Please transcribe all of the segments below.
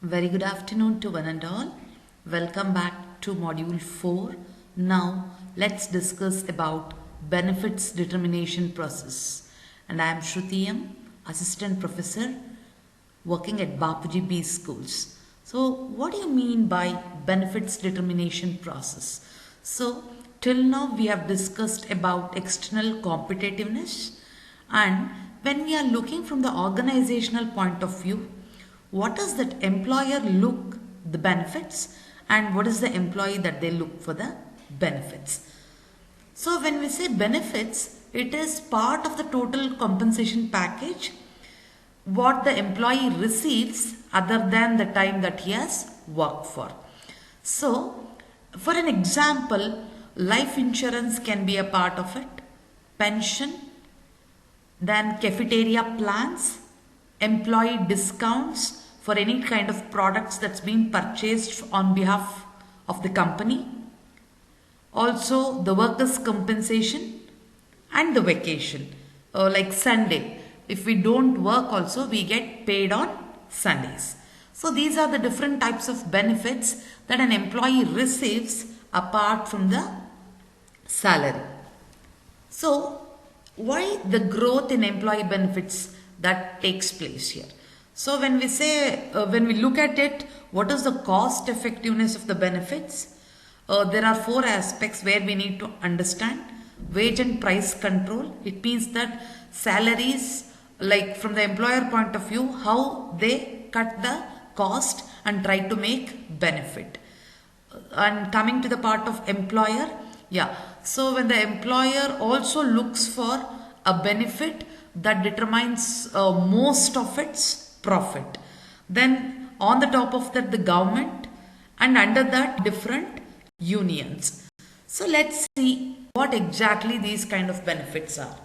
Very good afternoon to one and all. Welcome back to module 4. Now let's discuss about benefits determination process. And I am Shruti M, assistant professor working at Bapuji B schools. So what do you mean by benefits determination process? So till now we have discussed about external competitiveness, and when we are looking from the organizational point of view, what does that employer look the benefits and what is the employee that they look for the benefits. So when we say benefits, it is part of the total compensation package what the employee receives other than the time that he has worked for. So for an example, life insurance can be a part of it, pension, then cafeteria plans, employee discounts for any kind of products that's being purchased on behalf of the company, also the workers' compensation and the vacation, like Sunday. If we don't work also, we get paid on Sundays. So these are the different types of benefits that an employee receives apart from the salary. So why the growth in employee benefits that takes place here? So when we say, when we look at it, what is the cost effectiveness of the benefits? There are 4 aspects where we need to understand. Wage and price control. It means that salaries, like from the employer point of view, how they cut the cost and try to make benefit. And coming to the part of employer, so when the employer also looks for a benefit that determines most of its profit, then on the top of that the government, and under that different unions. So let's see what exactly these kind of benefits are.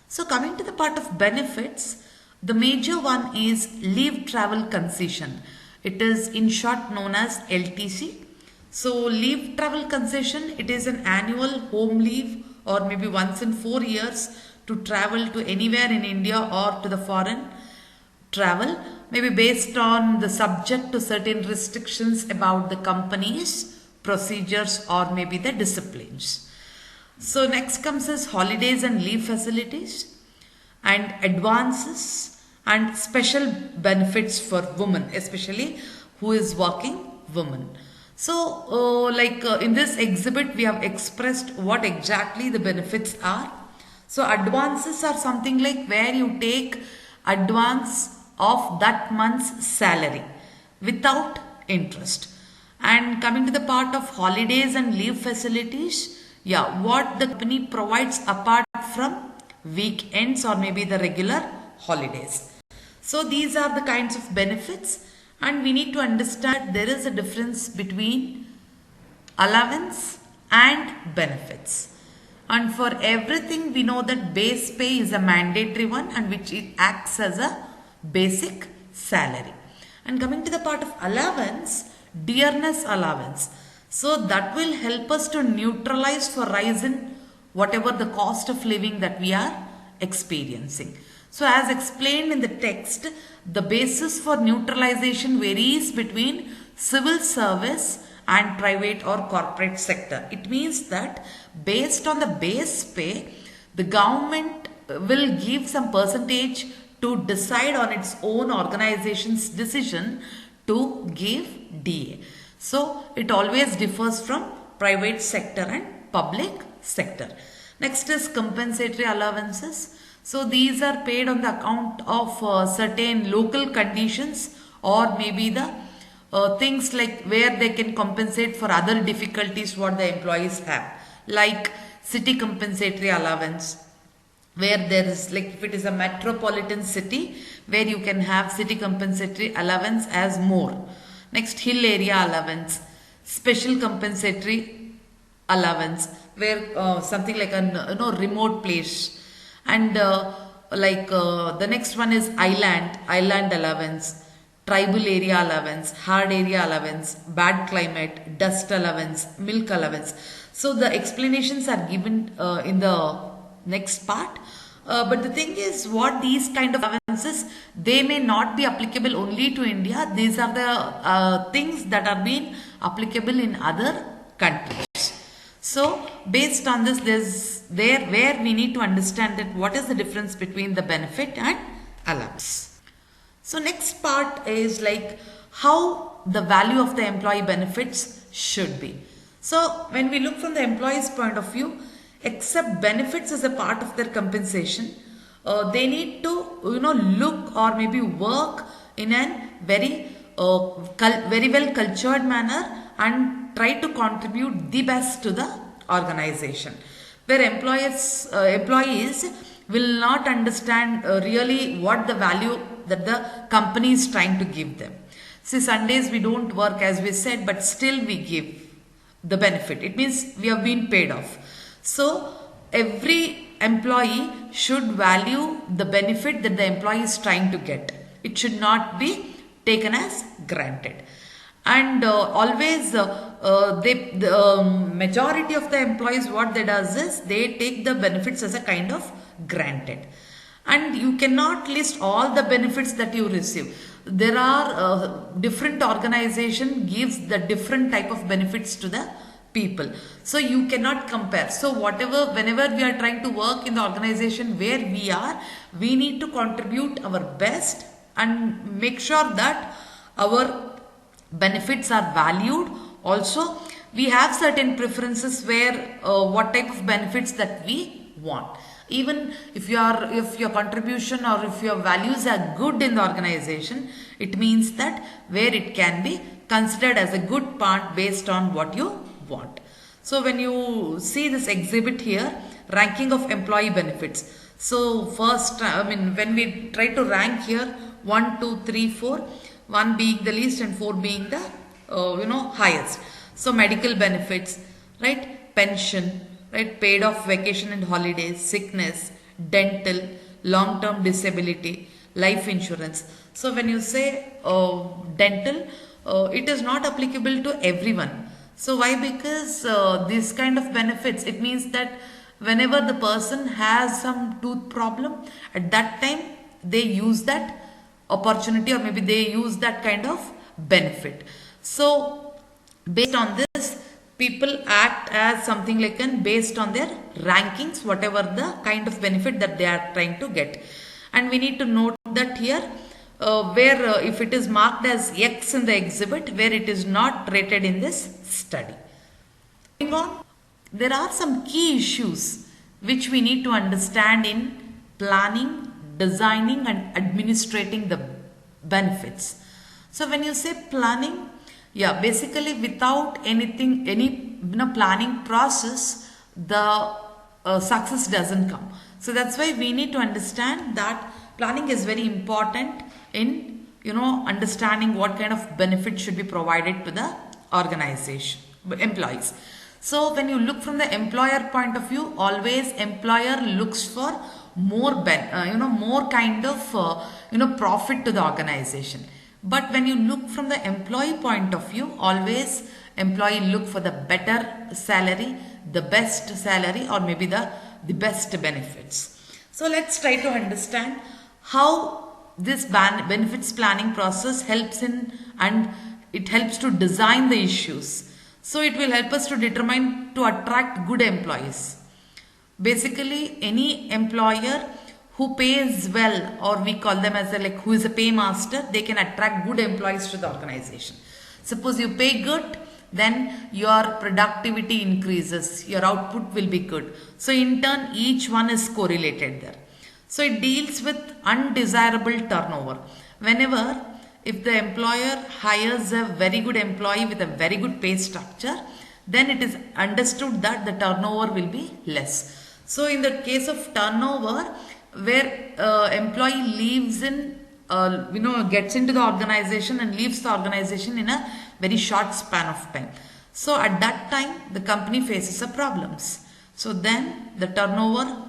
So coming to the part of benefits, the major one is leave travel concession. It is in short known as LTC. So leave travel concession, it is an annual home leave or maybe once in 4 years to travel to anywhere in India or to the foreign travel, maybe based on the subject to certain restrictions about the company's procedures or maybe the disciplines. So next comes is holidays and leave facilities and advances and special benefits for women, especially who is working women. So in this exhibit we have expressed what exactly the benefits are. So advances are something like where you take advance of that month's salary without interest. And coming to the part of holidays and leave facilities, what the company provides apart from weekends or maybe the regular holidays. So these are the kinds of benefits, and we need to understand there is a difference between allowance and benefits. And for everything we know that base pay is a mandatory one and which it acts as a basic salary. And coming to the part of allowance, dearness allowance. So that will help us to neutralize for rise in whatever the cost of living that we are experiencing. So as explained in the text, the basis for neutralization varies between civil service and private or corporate sector. It means that based on the base pay, the government will give some percentage to decide on its own organization's decision to give DA. So it always differs from private sector and public sector. Next is compensatory allowances. So these are paid on the account of certain local conditions or maybe the things like where they can compensate for other difficulties what the employees have, like city compensatory allowance, where there is, like if it is a metropolitan city, where you can have city compensatory allowance as more. Next, hill area allowance, special compensatory allowance, where something like a remote place, and the next one is island allowance, tribal area allowance, hard area allowance, bad climate, dust allowance, milk allowance. So the explanations are given in the next part. But the thing is, what these kind of allowances, they may not be applicable only to India. These are the things that are being applicable in other countries. So based on this, where we need to understand that what is the difference between the benefit and allowance. So next part is like how the value of the employee benefits should be. So when we look from the employee's point of view, accept benefits as a part of their compensation, they need to look or maybe work in a very well cultured manner and try to contribute the best to the organization. Where employees will not understand really what the value that the company is trying to give them. See, Sundays we don't work as we said, but still we give the benefit. It means we have been paid off. So every employee should value the benefit that the employee is trying to get. It should not be taken as granted. And always the majority of the employees, what they does is they take the benefits as a kind of granted. And you cannot list all the benefits that you receive. There are different organization gives the different type of benefits to the people. So you cannot compare. So whenever we are trying to work in the organization where we are, we need to contribute our best and make sure that our benefits are valued. Also, we have certain preferences where what type of benefits that we want. Even if your contribution or if your values are good in the organization, it means that where it can be considered as a good part based on what you want. So when you see this exhibit here, ranking of employee benefits. So first, when we try to rank here, 1, 2, 3, 4, 1 being the least and 4 being the highest. So medical benefits, right? Pension, right? Paid off vacation and holidays, sickness, dental, long-term disability, life insurance. So when you say dental, it is not applicable to everyone. So why? Because this kind of benefits, it means that whenever the person has some tooth problem, at that time they use that opportunity or maybe they use that kind of benefit. So based on this, people act as something like based on their rankings, whatever the kind of benefit that they are trying to get. And we need to note that here where if it is marked as X in the exhibit, where it is not rated in this study. Moving on, there are some key issues which we need to understand in planning, designing and administrating the benefits. So when you say planning, yeah, basically without any planning process, the success doesn't come. So that's why we need to understand that planning is very important in understanding what kind of benefit should be provided to the organization, employees. So when you look from the employer point of view, always employer looks for more kind of profit to the organization. But when you look from the employee point of view, always employee look for the better salary, the best salary or maybe the best benefits. So let's try to understand how this benefits planning process helps and it helps to design the issues. So it will help us to determine to attract good employees. Basically, any employer who pays well, or we call them as who is a paymaster, they can attract good employees to the organization. Suppose you pay good, then your productivity increases, your output will be good. So in turn, each one is correlated there. So it deals with undesirable turnover. Whenever if the employer hires a very good employee with a very good pay structure, then it is understood that the turnover will be less. So in the case of turnover, where employee leaves gets into the organization and leaves the organization in a very short span of time. So at that time, the company faces a problems. So then the turnover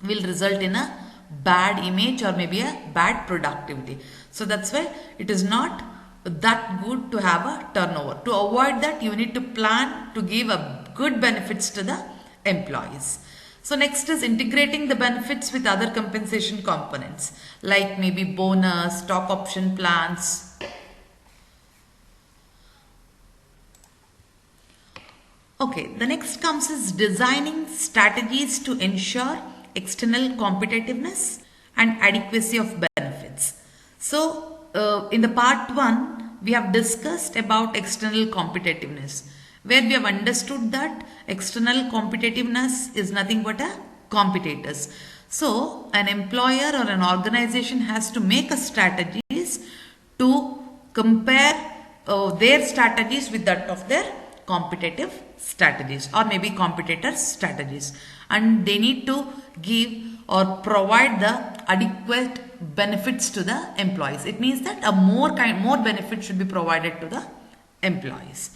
will result in a bad image or maybe a bad productivity. So that's why it is not that good to have a turnover. To avoid that, you need to plan to give a good benefits to the employees. So next is integrating the benefits with other compensation components like maybe bonus, stock option plans. Okay, the next comes is designing strategies to ensure external competitiveness and adequacy of benefits. So in the part 1, we have discussed about external competitiveness, where we have understood that external competitiveness is nothing but a competitors. So an employer or an organization has to make a strategies to compare their strategies with that of their competitive strategies or maybe competitors strategies, and they need to give or provide the adequate benefits to the employees. It means that more benefit should be provided to the employees.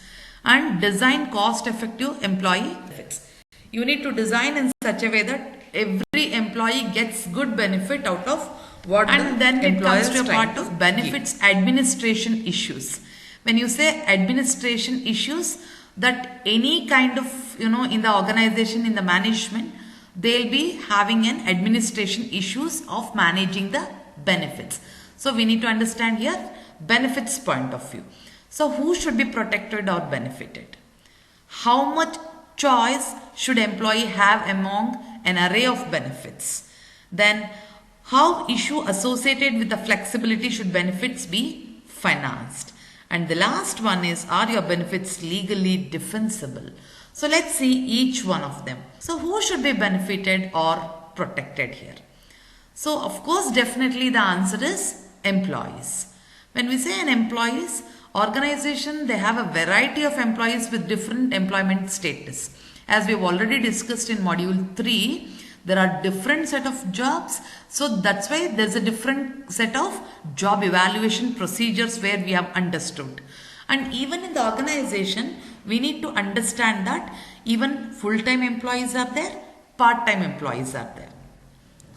And design cost effective employee benefits. You need to design in such a way that every employee gets good benefit out of what and then it comes to a part of benefits administration issues. When you say administration issues, that any kind of, in the organization, in the management, they'll be having an administration issues of managing the benefits. So we need to understand here benefits point of view. So who should be protected or benefited? How much choice should employee have among an array of benefits? Then how issue associated with the flexibility should benefits be financed? And the last one is, are your benefits legally defensible? So let's see each one of them. So who should be benefited or protected here? So of course, definitely the answer is employees. When we say an employees, organization, they have a variety of employees with different employment status. As we have already discussed in module 3, there are different set of jobs. So that's why there's a different set of job evaluation procedures where we have understood. And even in the organization, we need to understand that even full-time employees are there, part-time employees are there.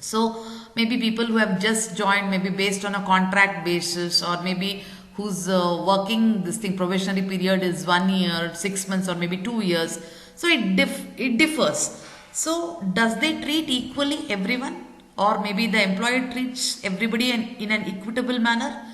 So maybe people who have just joined, maybe based on a contract basis, or maybe who's working this thing, probationary period is 1 year, 6 months, or maybe 2 years. So it differs. So does they treat equally everyone, or maybe the employer treats everybody in an equitable manner?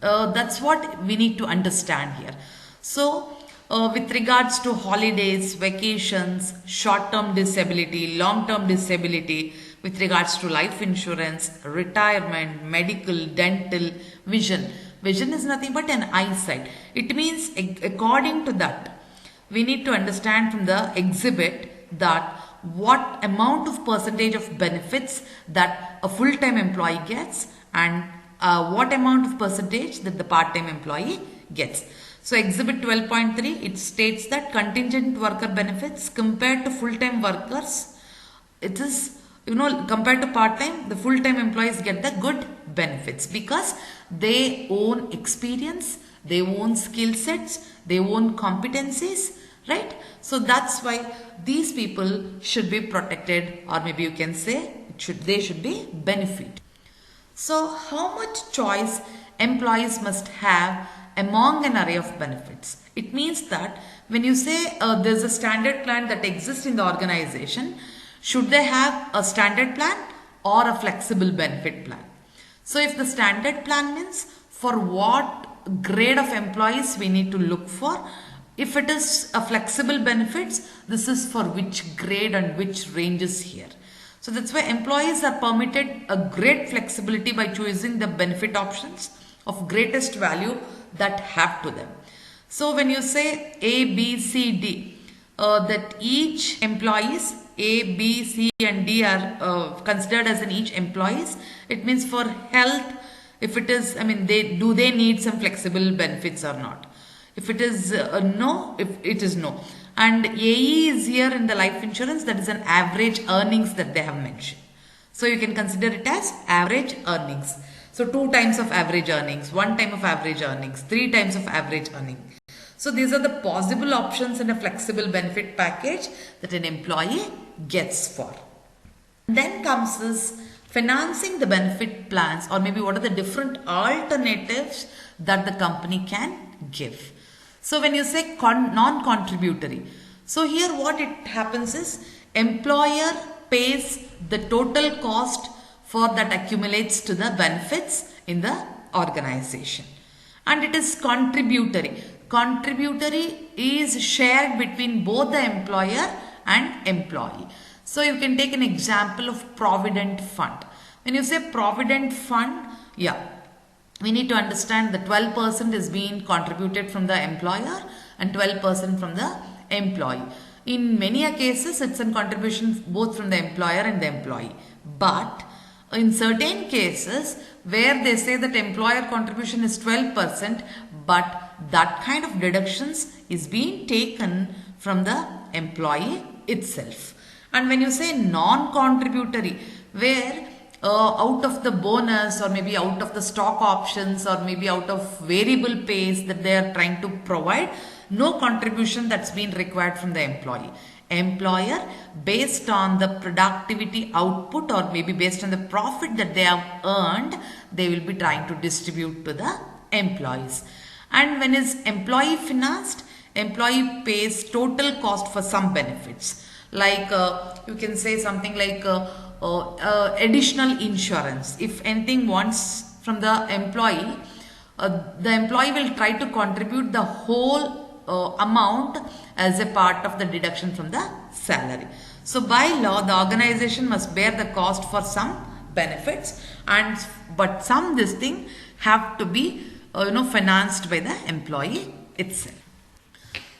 That's what we need to understand here. So with regards to holidays, vacations, short-term disability, long-term disability, with regards to life insurance, retirement, medical, dental, vision. Vision is nothing but an eyesight. It means according to that, we need to understand from the exhibit that what amount of percentage of benefits that a full-time employee gets and what amount of percentage that the part-time employee gets. So exhibit 12.3, it states that contingent worker benefits compared to full-time workers, it is, compared to part-time, the full-time employees get the good benefits because they own experience, they own skill sets, they own competencies, right? So that's why these people should be protected, or maybe you can say they should be benefited. So how much choice employees must have among an array of benefits? It means that when you say there's a standard plan that exists in the organization, should they have a standard plan or a flexible benefit plan? So if the standard plan means for what grade of employees we need to look for. If it is a flexible benefits, this is for which grade and which ranges here. So that's why employees are permitted a great flexibility by choosing the benefit options of greatest value that have to them. So when you say A, B, C, D, that each employees A, B, C and D are considered as in each employees, it means for health, if it is, do they need some flexible benefits or not? If it is no, if it is no. And AE is here in the life insurance, that is an average earnings that they have mentioned. So you can consider it as average earnings. So 2 times of average earnings, 1 time of average earnings, 3 times of average earning. So these are the possible options in a flexible benefit package that an employee gets for. Then comes this financing the benefit plans, or maybe what are the different alternatives that the company can give. So when you say non-contributory, so here what it happens is employer pays the total cost for that accumulates to the benefits in the organization. And it is contributory. Contributory is shared between both the employer and employee. So you can take an example of provident fund. When you say provident fund, we need to understand that 12% is being contributed from the employer and 12% from the employee. In many cases, it's a contribution both from the employer and the employee. But in certain cases where they say that employer contribution is 12%, but that kind of deductions is being taken from the employee itself. And when you say non-contributory, where out of the bonus or maybe out of the stock options or maybe out of variable pays that they are trying to provide, no contribution that's been required from the employee. Employer, based on the productivity output or maybe based on the profit that they have earned, they will be trying to distribute to the employees. And when is employee financed, employee pays total cost for some benefits. Like you can say something like additional insurance. If anything wants from the employee will try to contribute the whole amount as a part of the deduction from the salary. So by law, the organization must bear the cost for some benefits, but some this thing have to be financed by the employee itself.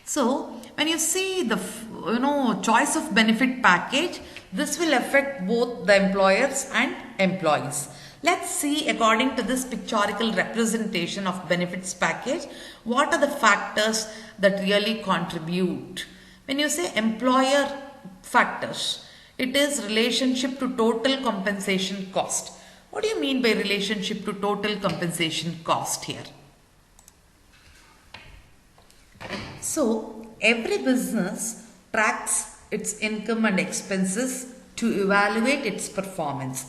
So when you see the choice of benefit package, this will affect both the employers and employees. Let's see, according to this pictorial representation of benefits package, what are the factors that really contribute. When you say employer factors, it is relationship to total compensation cost. What do you mean by relationship to total compensation cost here? So every business tracks its income and expenses to evaluate its performance.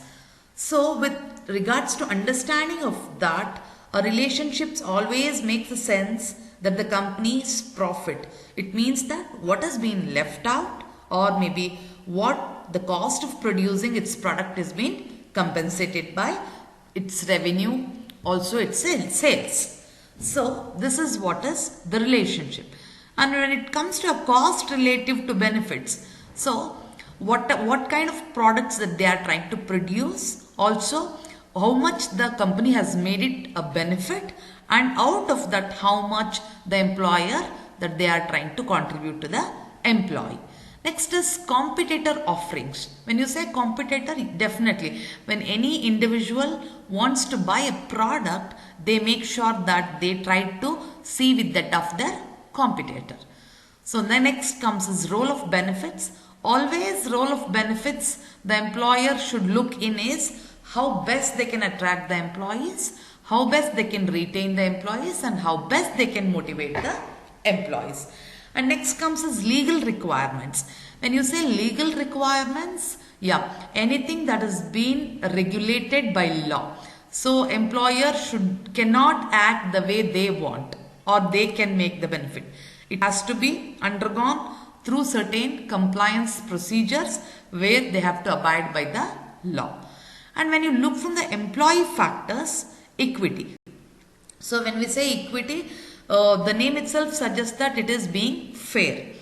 So with regards to understanding of that, a relationships always makes the sense that the company's profit. It means that what has been left out or maybe what the cost of producing its product is being compensated by its revenue, also its sales. So this is what is the relationship. And when it comes to a cost relative to benefits, so what kind of products that they are trying to produce, also how much the company has made it a benefit, and out of that how much the employer that they are trying to contribute to the employee. Next is competitor offerings. When you say competitor, definitely when any individual wants to buy a product, they make sure that they try to see with that of their competitor. So the next comes is role of benefits. Always role of benefits the employer should look in is how best they can attract the employees, how best they can retain the employees, and how best they can motivate the employees. And next comes is legal requirements. When you say legal requirements, anything that is being regulated by law. So employer cannot act the way they want or they can make the benefit. It has to be undergone through certain compliance procedures where they have to abide by the law. And when you look from the employee factors, equity. So when we say equity, the name itself suggests that it is being fair.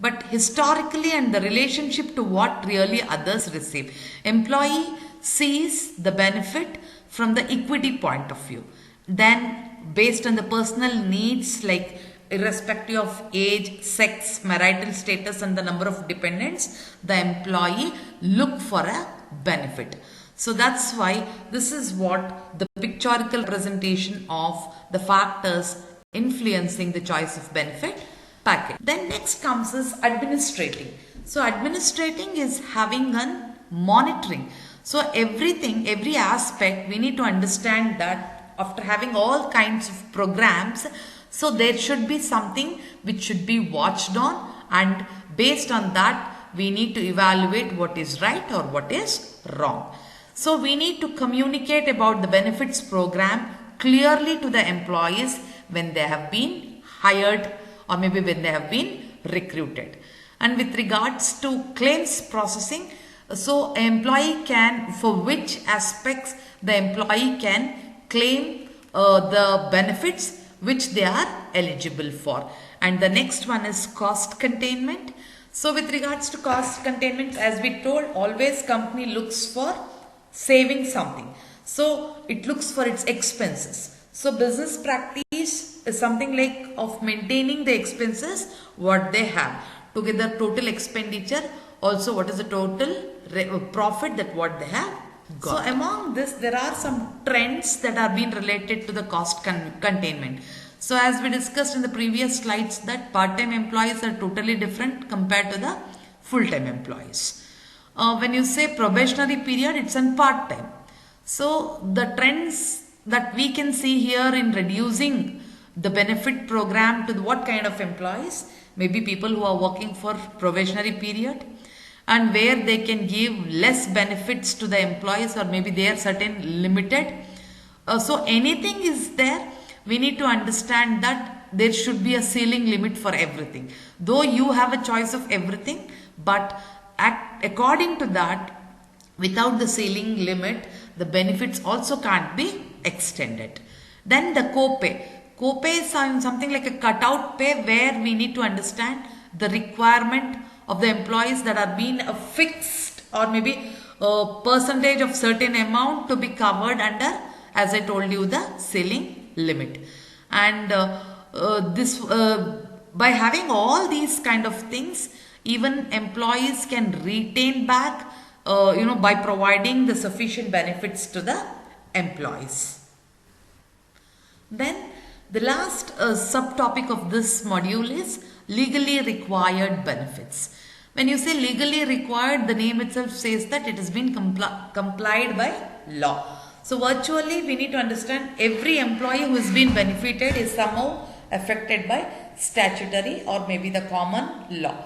But historically and the relationship to what really others receive. Employee sees the benefit from the equity point of view. Then based on the personal needs like irrespective of age, sex, marital status and the number of dependents, the employee look for a benefit. So that's why this is what the pictorial representation of the factors influencing the choice of benefit package. Then next comes is administrating. So administrating is having a monitoring. So every aspect we need to understand that after having all kinds of programs, so there should be something which should be watched on, and based on that we need to evaluate what is right or what is wrong. So we need to communicate about the benefits program clearly to the employees when they have been hired or maybe when they have been recruited. And with regards to claims processing, So employee can, for which aspects the employee can claim the benefits which they are eligible for. And the next one is cost containment. So with regards to cost containment, as we told, always company looks for saving something. So it looks for its expenses. So business practice is something like of maintaining the expenses what they have. Together total expenditure, also what is the total profit that what they have got. So among this there are some trends that are being related to the cost containment. So as we discussed in the previous slides that part-time employees are totally different compared to the full-time employees. When you say probationary period, it's in part-time. So the trends that we can see here in reducing the benefit program to what kind of employees, maybe people who are working for probationary period, and where they can give less benefits to the employees, or maybe they are certain limited. So anything is there, we need to understand that there should be a ceiling limit for everything. Though you have a choice of everything, but according to that, without the ceiling limit, the benefits also can't be extended. Then the co-pay. Co-pay is something like a cutout pay, where we need to understand the requirement of the employees that are being a fixed or maybe a percentage of certain amount to be covered under, as I told you, the ceiling limit. And by having all these kind of things, even employees can retain back by providing the sufficient benefits to the employees. Then the last subtopic of this module is legally required benefits. When you say legally required, the name itself says that it has been complied by law. So virtually we need to understand every employee who has been benefited is somehow affected by statutory or maybe the common law.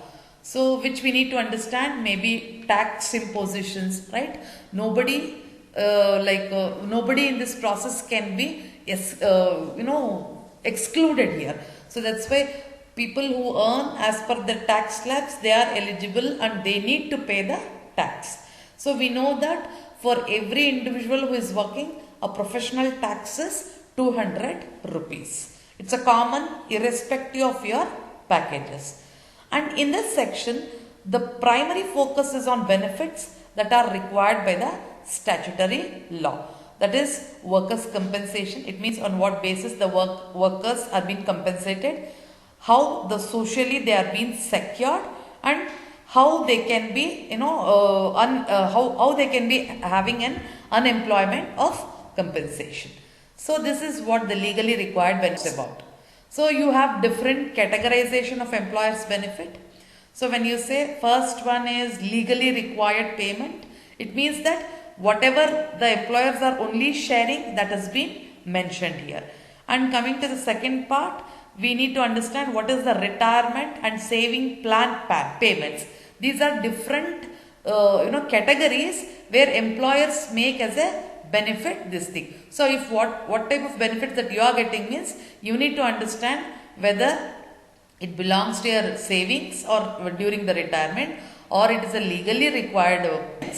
So which we need to understand, maybe tax impositions, right? Nobody nobody in this process can be excluded here. So that's why people who earn as per the tax slabs, they are eligible and they need to pay the tax. So we know that for every individual who is working, a professional tax is 200 rupees. It's a common irrespective of your packages. And in this section, the primary focus is on benefits that are required by the statutory law. That is workers' compensation. It means on what basis the workers are being compensated, how the socially they are being secured, and how they can be how they can be having an unemployment of compensation. So this is what the legally required benefit is about. So you have different categorization of employer's benefit. So when you say first one is legally required payment, it means that whatever the employers are only sharing, that has been mentioned here. And coming to the second part, we need to understand what is the retirement and saving plan payments. These are different categories where employers make as a benefit this thing. So if what type of benefits that you are getting means, you need to understand whether it belongs to your savings or during the retirement, or it is a legally required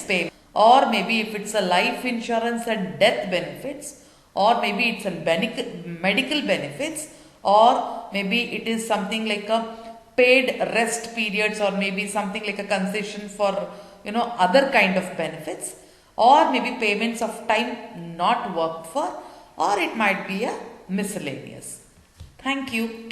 payment, or maybe if it's a life insurance and death benefits, or maybe it's a medical benefits, or maybe it is something like a paid rest periods, or maybe something like a concession for other kind of benefits, or maybe payments of time not worked for, or it might be a miscellaneous. Thank you.